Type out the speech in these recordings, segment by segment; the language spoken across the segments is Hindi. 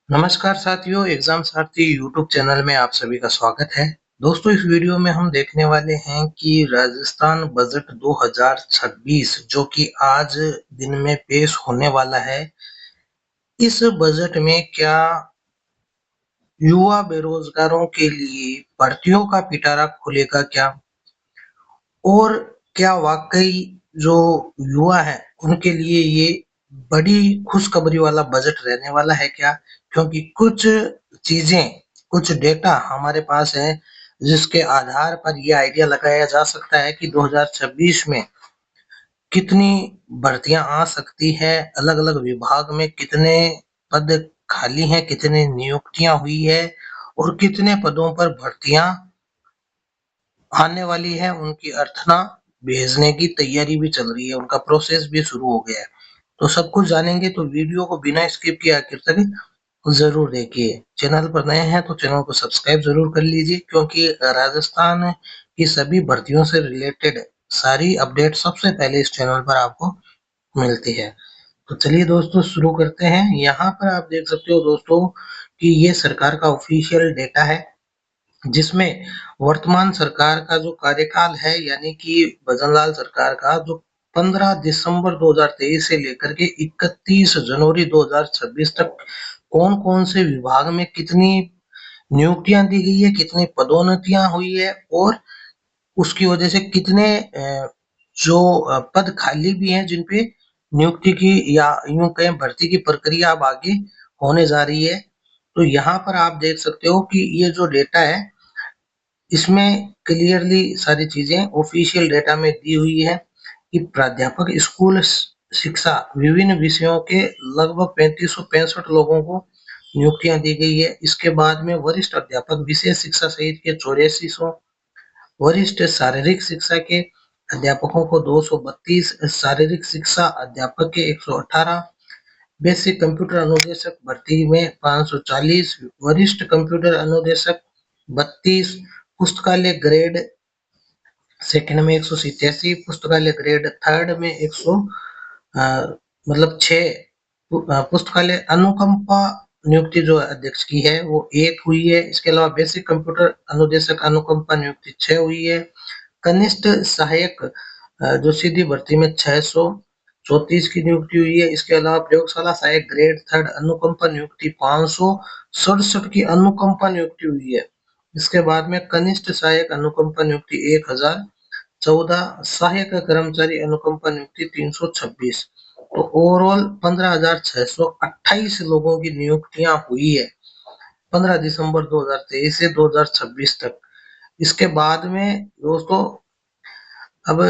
नमस्कार साथियों, एग्जाम सारथी यूट्यूब चैनल में आप सभी का स्वागत है। दोस्तों, इस वीडियो में हम देखने वाले हैं कि राजस्थान बजट 2026 जो कि आज दिन में पेश होने वाला है। इस बजट में क्या युवा बेरोजगारों के लिए भर्तियों का पिटारा खुलेगा क्या? और क्या वाकई जो युवा है उनके लिए ये बड़ी खुशखबरी वाला बजट रहने वाला है क्या? क्योंकि कुछ चीजें, कुछ डेटा हमारे पास है जिसके आधार पर ये आइडिया लगाया जा सकता है कि 2026 में कितनी भर्तियां आ सकती है, अलग-अलग विभाग में कितने पद खाली हैं, कितनी नियुक्तियां हुई है और कितने पदों पर भर्तियां आने वाली है। उनकी अर्थना भेजने की तैयारी भी चल रही है, उनका प्रोसेस भी शुरू हो गया है। तो सब कुछ जानेंगे, तो वीडियो को बिना स्किप किए आखिर तक जरूर देखिए। चैनल पर नए हैं तो चैनल को सब्सक्राइब जरूर कर लीजिए, क्योंकि राजस्थान की सभी भर्तियों से रिलेटेड सारी अपडेट सबसे पहले इस चैनल पर आपको मिलती है। तो चलिए दोस्तों, शुरू करते हैं। यहाँ पर आप देख सकते हो दोस्तों कि ये सरकार का ऑफिशियल डेटा है, जिसमें वर्तमान सरकार का जो कार्यकाल है, यानी कि भजनलाल सरकार का, जो 15 दिसंबर 2023 से लेकर के 31 जनवरी 2026 तक कौन-कौन से विभाग में कितनी नियुक्तियां दी गई है, कितनी पदोन्नतियां हुई है और उसकी वजह से कितने जो पद खाली भी हैं जिन पे नियुक्ति की या यूं कहें भर्ती की प्रक्रिया अब आगे होने जा रही है। तो यहाँ पर आप देख सकते हो कि ये जो डेटा है, इसमें क्लियरली सारी चीजें ऑफिशियल डेटा में दी हुई है कि प्राध्यापक स्कूल शिक्षा विभिन्न विषयों के लगभग 3565 लोगों को नियुक्तियां दी गई है। इसके बाद में वरिष्ठ अध्यापक विशेष शिक्षा सहित के 8400, वरिष्ठ शारीरिक शिक्षा के अध्यापकों को 232, शारीरिक शिक्षा अध्यापक के 118, बेसिक कंप्यूटर अनुदेशक भर्ती में 540, वरिष्ठ कंप्यूटर अनुदेशक 32, पुस्तकालय ग्रेड सेकंड में 187, पुस्तकालय ग्रेड थर्ड में 100 मतलब 6, पुस्तकालय अनुकंपा नियुक्ति जो अध्यक्ष की है वो 1 हुई है। इसके अलावा बेसिक कंप्यूटर अनुदेशक अनुकंपा नियुक्ति 6 हुई है। कनिष्ठ सहायक जो सीधी भर्ती में 634 की नियुक्ति हुई है। इसके अलावा प्रयोगशाला सहायक ग्रेड थर्ड अनुकंपा नियुक्ति 567 की अनुकंपा नियुक्ति हुई है। इसके बाद में कनिष्ठ सहायक अनुकंपा नियुक्ति 1014, सहायक कर्मचारी अनुकंपा नियुक्ति 326। तो ओवरऑल 15,628 लोगों की नियुक्तियां हुई है 15 दिसंबर 2023 से 2026 तक। इसके बाद में दोस्तों, अब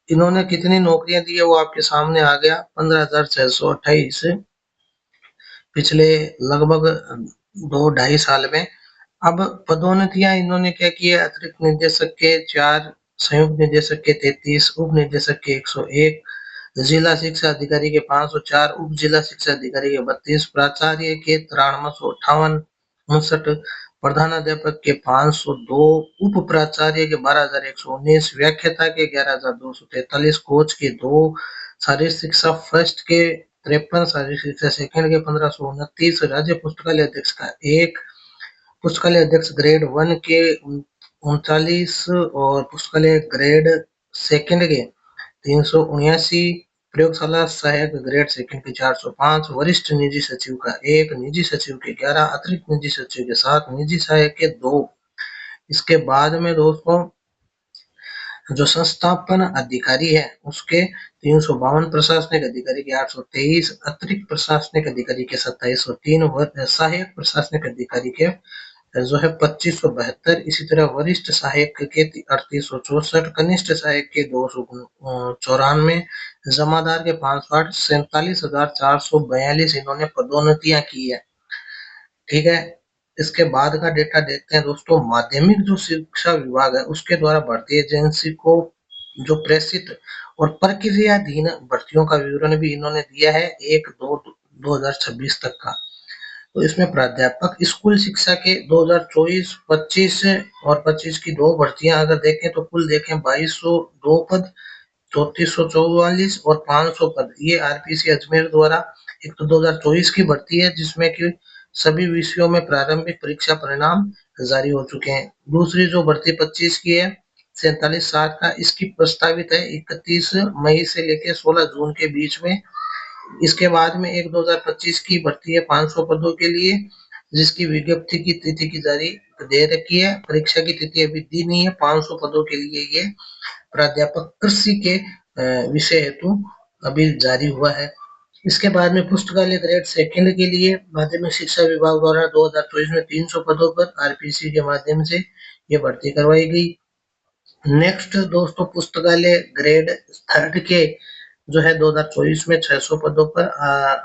इन्होंने कितनी नौकरियां दी है वो आपके सामने आ गया। 15,628 पिछले लगभग 2 ढाई साल में। अब पदोन्नतियां इन्होंने क्या की है, अतिरिक्त निदेशक के 4, संयुक्त निदेशक के 33, उप निदेशक के 101, जिला शिक्षा अधिकारी के 504, उप जिला शिक्षा अधिकारी के 32, प्राचार्य के 9358 59, प्रधानाध्यापक के 502, उप प्राचार्य के 12,119, व्याख्याता के 11,243, कोच के 2, शारीरिक शिक्षा फर्स्ट के 53, शारीरिक शिक्षा सेकंड के 1529, राज्य पुस्तकालय अध्यक्ष का 1, पुस्तकालय अध्यक्ष ग्रेड 1 के 39 और पुस्तकालय ग्रेड सेकंड के 379, प्रयोगशाला सहायक ग्रेड सेकंड के 405, वरिष्ठ निजी सचिव का 1, निजी सचिव के 11, अतिरिक्त निजी सचिव के 7, निजी सहायक के 2। इसके बाद में दोस्तों, जो संस्थापन अधिकारी है उसके 352, प्रशासनिक अधिकारी के 823, अतिरिक्त प्रशासनिक अधिकारी के 2703, सहायक प्रशासनिक अधिकारी के जो है 2572, इसी तरह वरिष्ठ सहायक के 3864, कनिष्ठ सहायक के 294, जमादार के 508, 47,442 इन्होंने पदोन्नतियां की है। ठीक है। इसके बाद का डेटा देखते हैं दोस्तों। माध्यमिक जो शिक्षा विभाग है उसके द्वारा भर्ती एजेंसी को जो प्रेषित और प्रक्रियाधीन भर्तियों का विवरण भी इन्होंने दिया है 1/2/2026 तक का। तो इसमें प्राध्यापक स्कूल शिक्षा के 2024-25 और 25 की 2 भर्तियां अगर देखें तो कुल देखें 2202 पद, 3444 और 500 पद। ये आरपीसी अजमेर द्वारा एक तो 2024 की भर्ती है जिसमें कि सभी विषयों में प्रारंभिक परीक्षा परिणाम जारी हो चुके हैं। दूसरी जो भर्ती 25 की है 47,000 का, इसकी प्रस्तावित है 31 मई से लेकर 16 जून के बीच में। इसके बाद में एक 2025 की भर्ती है 500 पदों के लिए, जिसकी विज्ञप्ति की तिथि की जारी दे रखी है। परीक्षा की तिथि अभी दी नहीं है। 500 पदों के लिए ये प्राध्यापक कृषि के विषय हेतु अभी जारी हुआ है। इसके बाद में पुस्तकालय ग्रेड सेकंड के लिए माध्यमिक शिक्षा विभाग द्वारा 2024 में 300 पदों पर आरपीसी के माध्यम से ये भर्ती करवाई गई। नेक्स्ट दोस्तों, पुस्तकालय ग्रेड थर्ड के जो है 2024 में 600 पदों पर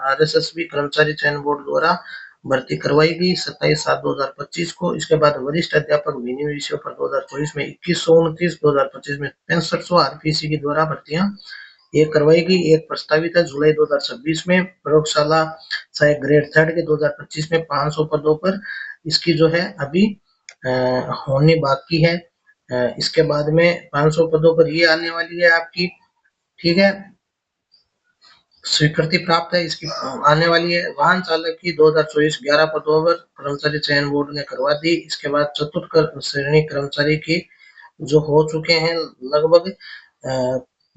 आरएसएसबी कर्मचारी चयन बोर्ड द्वारा भर्ती करवाई गई 27/7/2025 को। इसके बाद वरिष्ठ अध्यापक विभिन्न विषयों पर 2024 में 2129, 2025 में 6500 आरपीसी के द्वारा भर्तियां ये करवाई गई। एक प्रस्तावित है जुलाई 2026 में। प्रयोगशाला सहायक ग्रेड थर्ड के 2025 में 500 पदों पर इसकी जो है अभी होनी बाकी है। इसके बाद में 500 पदों पर ये आने वाली है आपकी, ठीक है, स्वीकृति प्राप्त है इसकी आने वाली है। वाहन चालक की 2024 11 पदों पर कर्मचारी चयन बोर्ड ने करवा दी। इसके बाद चतुर्थ श्रेणी कर्मचारी की जो हो चुके हैं लगभग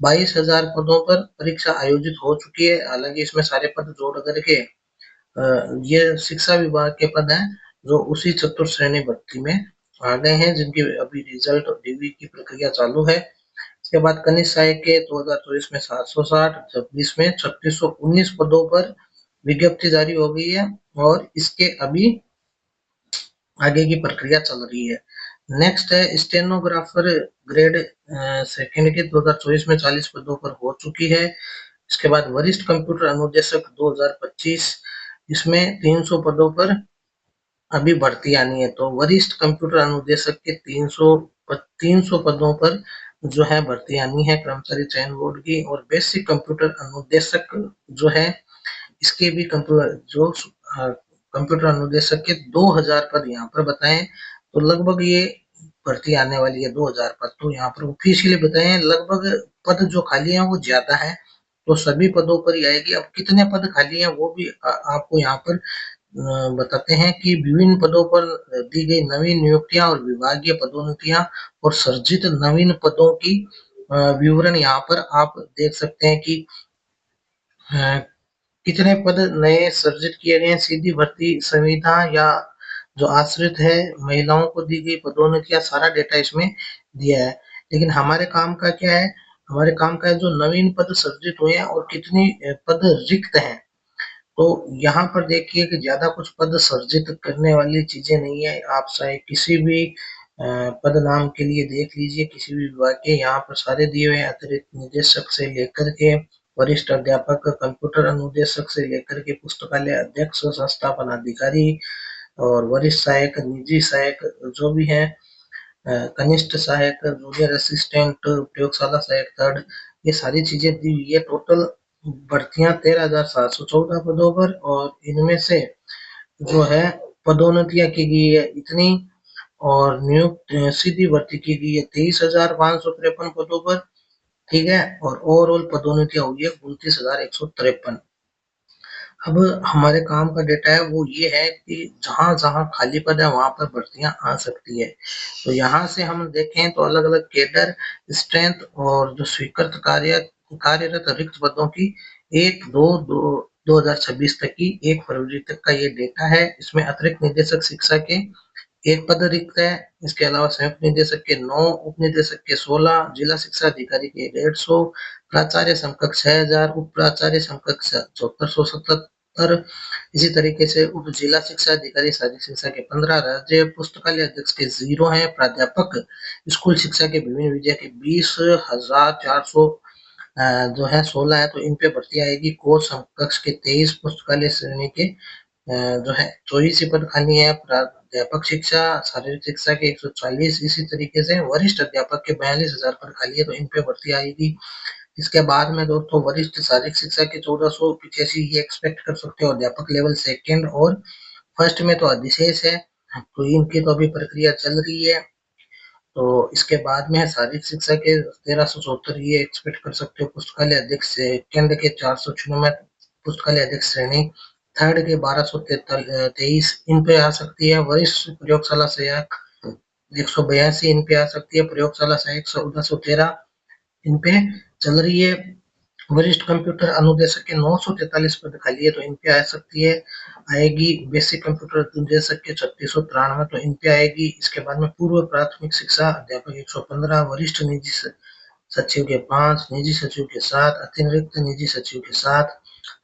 22,000 पदों पर परीक्षा आयोजित हो चुकी है। हालांकि इसमें सारे पद जोड़ करके ये शिक्षा विभाग के पद हैं जो उसी चतुर्थ श्रेणी भर्ती में आ गए हैं, जिनकी अभी रिजल्ट और डीवी की प्रक्रिया चालू है। इसके बाद कनिष्ठ सहायक के 2024 में 760, 26 में 3619 पदों पर विज्ञप्ति जारी हो गई है और इसके अभी आगे की प्रक्रिया चल रही है। नेक्स्ट है स्टेनोग्राफर ग्रेड सेकंड के 2024 में 40 पदों पर हो चुकी है। इसके बाद वरिष्ठ कंप्यूटर अनुदेशक 2025, इसमें 300 पदों पर अभी भर्ती आनी है। तो वरिष्ठ कंप्यूटर अनुदेशक के 300 पदों पर जो है भर्ती आनी है कर्मचारी चयन बोर्ड की। और बेसिक कंप्यूटर अनुदेशक जो है इसके भी कंप्यूटर अनुदेशक के 2000 पद यहाँ पर बताए। तो लगभग ये भर्ती आने वाली है 2000 पद। तो यहाँ पर ऑफिशियली बताए हैं लगभग पद जो खाली हैं वो ज्यादा है, तो सभी पदों पर ही आएगी। अब कितने पद खाली हैं वो भी आपको यहाँ पर बताते हैं कि विभिन्न पदों पर दी गई नवीन नियुक्तियां और विभागीय पदोन्नतियां और सर्जित नवीन पदों की विवरण यहाँ पर आप देख सकते हैं कि कितने पद नए सर्जित किए गए हैं। सीधी भर्ती संविदा या जो आश्रित है महिलाओं को दी गई पदोन्नतियां, सारा डेटा इसमें दिया है। लेकिन हमारे काम का क्या है, हमारे काम का है जो नवीन पद सर्जित हुए हैं और कितनी पद रिक्त हैं। तो यहाँ पर देखिए कि ज्यादा कुछ पद सर्जित करने वाली चीजें नहीं है। आप चाहे किसी भी पद नाम के लिए देख लीजिए, किसी भी विभाग के, यहाँ पर सारे दिए हुए हैं। अतिरिक्त निदेशक से लेकर के वरिष्ठ अध्यापक, कंप्यूटर अनुदेशक से लेकर के पुस्तकालय अध्यक्ष, संस्थापन अधिकारी और वरिष्ठ सहायक, निजी सहायक जो भी है, कनिष्ठ सहायक, जूनियर असिस्टेंट, प्रयोगशाला सहायक थर्ड, ये सारी चीजें दी हुई है। टोटल भर्तियां 13,714 पदों पर, और इनमें से जो है पदोन्नतियां की गई है इतनी, और नियुक्त सीधी भर्ती की गई है 23,553 पदों पर, ठीक है। और ओवरऑल पदोन्नतियां हुई है 29,153। अब हमारे काम का डेटा है वो ये है कि जहां जहां खाली पद है वहां पर भर्तियां आ सकती है। तो यहाँ से हम देखें तो अलग अलग केडर स्ट्रेंथ और जो स्वीकृत कार्यरत रिक्त पदों की 1/2/2026 तक की 1 फरवरी तक का ये डेटा है। इसमें अतिरिक्त निदेशक शिक्षा के 1 पद रिक्त है। इसके अलावा संयुक्त निदेशक के 9, उप निदेशक के 16, जिला शिक्षा अधिकारी के 150, प्राचार्य समकक्ष 6,000, उप प्राचार्य समकक्ष 7477। इसी तरीके से उप जिला शिक्षा अधिकारी शारीरिक शिक्षा के 15, राज्य पुस्तकालय अध्यक्ष के 0 है। प्राध्यापक स्कूल शिक्षा के विभिन्न विषय के 20,400 जो है 16 है। तो इन पे भर्ती आएगी। कोर्स समकक्ष के 23, पुस्तकालय श्रेणी के जो है 24 ही पद खाली है। प्राध्यापक शिक्षा शारीरिक शिक्षा के 140। इसी तरीके से वरिष्ठ अध्यापक के 42,000 पद खाली है, तो इन पे भर्ती आएगी। इसके बाद में दोस्तों वरिष्ठ शारीरिक शिक्षा के 1485 ये एक्सपेक्ट कर सकते हो। अध्यापक लेवल सेकंड और फर्स्ट में तो अधिशेष है, तो इनकी तो अभी प्रक्रिया चल रही है। तो इसके बाद में है शारीरिक शिक्षा के 1374 ये एक्सपेक्ट कर सकते हो। पुस्तकालय अध्यक्ष सेकंड के 496, पुस्तकालय अध्यक्ष श्रेणी थर्ड के 1223 इन पे आ सकती है। वरिष्ठ प्रयोगशाला सहायक 182 इन पे आ सकती है। प्रयोगशाला सहायक 1413 इन पे चल रही है। वरिष्ठ कंप्यूटर अनुदेशक के 943 पद खाली है, तो इन पे आ सकती है, आएगी। बेसिक कंप्यूटर अनुदेशक के 3693, तो इन पे आएगी। इसके बाद में पूर्व प्राथमिक शिक्षा अध्यापक 115, वरिष्ठ निजी सचिव के 5, निजी सचिव के 7, अतिरिक्त निजी सचिव के 7,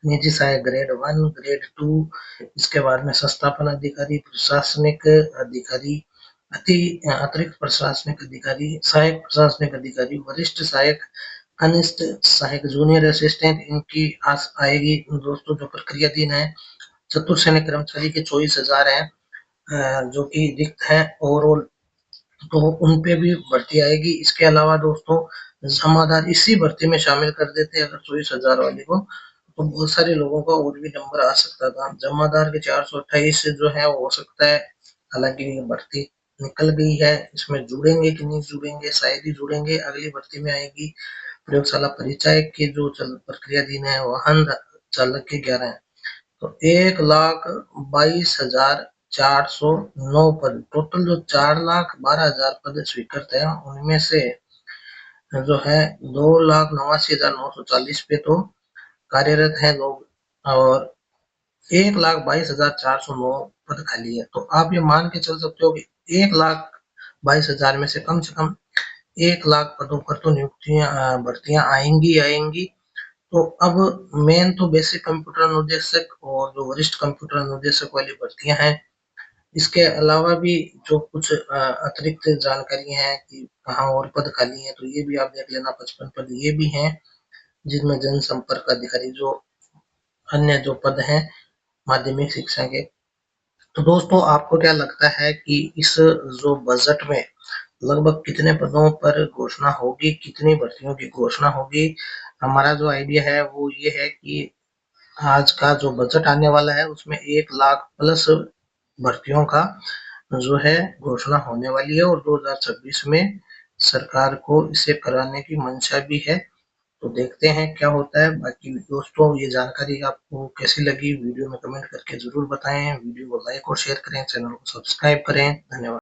निजी सहायक ग्रेड 1, ग्रेड 2। इसके बाद में संस्थापन अधिकारी, प्रशासनिक अधिकारी, अतिरिक्त प्रशासनिक अधिकारी, सहायक प्रशासनिक अधिकारी, वरिष्ठ सहायक, कनिष्ठ सहायक, जूनियर असिस्टेंट, इनकी आएगी दोस्तों। जो प्रक्रिया दिन है, चतुर्सैनिक कर्मचारी के 24,000 है, जो कि रिक्त है ओवरऑल, तो उन पे भी भर्ती आएगी। इसके अलावा दोस्तों जमादार इसी भर्ती में शामिल कर देते हैं, अगर 24,000 वाले को, तो बहुत सारे लोगों का और भी नंबर आ सकता था। जमादार के 428 जो है वो हो सकता है, हालांकि ये भर्ती निकल गई है। इसमें जुड़ेंगे कि नहीं जुड़ेंगे, शायद ही जुड़ेंगे, अगली भर्ती में आएगी। प्रयोगशाला परिचायक के जो प्रक्रिया दिन है, वाहन चालक के 11 है, तो 1,22,409 पद, टोटल जो 4,12,000 पद स्वीकृत है, उनमें से जो है 2,89,940 पे तो कार्यरत हैं लोग, और 1,22,409 पद खाली है। तो आप ये मान के चल सकते हो कि 1,22,000 में से कम 1 लाख पदों पर तो नियुक्तियां भर्तियां आएंगी आएंगी। तो अब मेन तो बेसिक कंप्यूटर अनुदेशक और जो वरिष्ठ कंप्यूटर अनुदेशक वाली भर्तियां हैं, इसके अलावा भी जो कुछ अतिरिक्त जानकारी है कि कहाँ और पद खाली है, तो ये भी आप देख लेना। 55 पद ये भी हैं, जिनमें जनसंपर्क अधिकारी, जो अन्य जो पद हैं माध्यमिक शिक्षा के। तो दोस्तों आपको क्या लगता है कि इस जो बजट में लगभग कितने पदों पर घोषणा होगी, कितनी भर्तियों की घोषणा होगी? हमारा जो आइडिया है वो ये है कि आज का जो बजट आने वाला है उसमें 1 लाख प्लस भर्तियों का जो है घोषणा होने वाली है, और 2026 में सरकार को इसे कराने की मंशा भी है। तो देखते हैं क्या होता है। बाकी दोस्तों ये जानकारी आपको कैसी लगी, वीडियो में कमेंट करके जरूर बताएं। वीडियो को लाइक और शेयर करें, चैनल को सब्सक्राइब करें। धन्यवाद।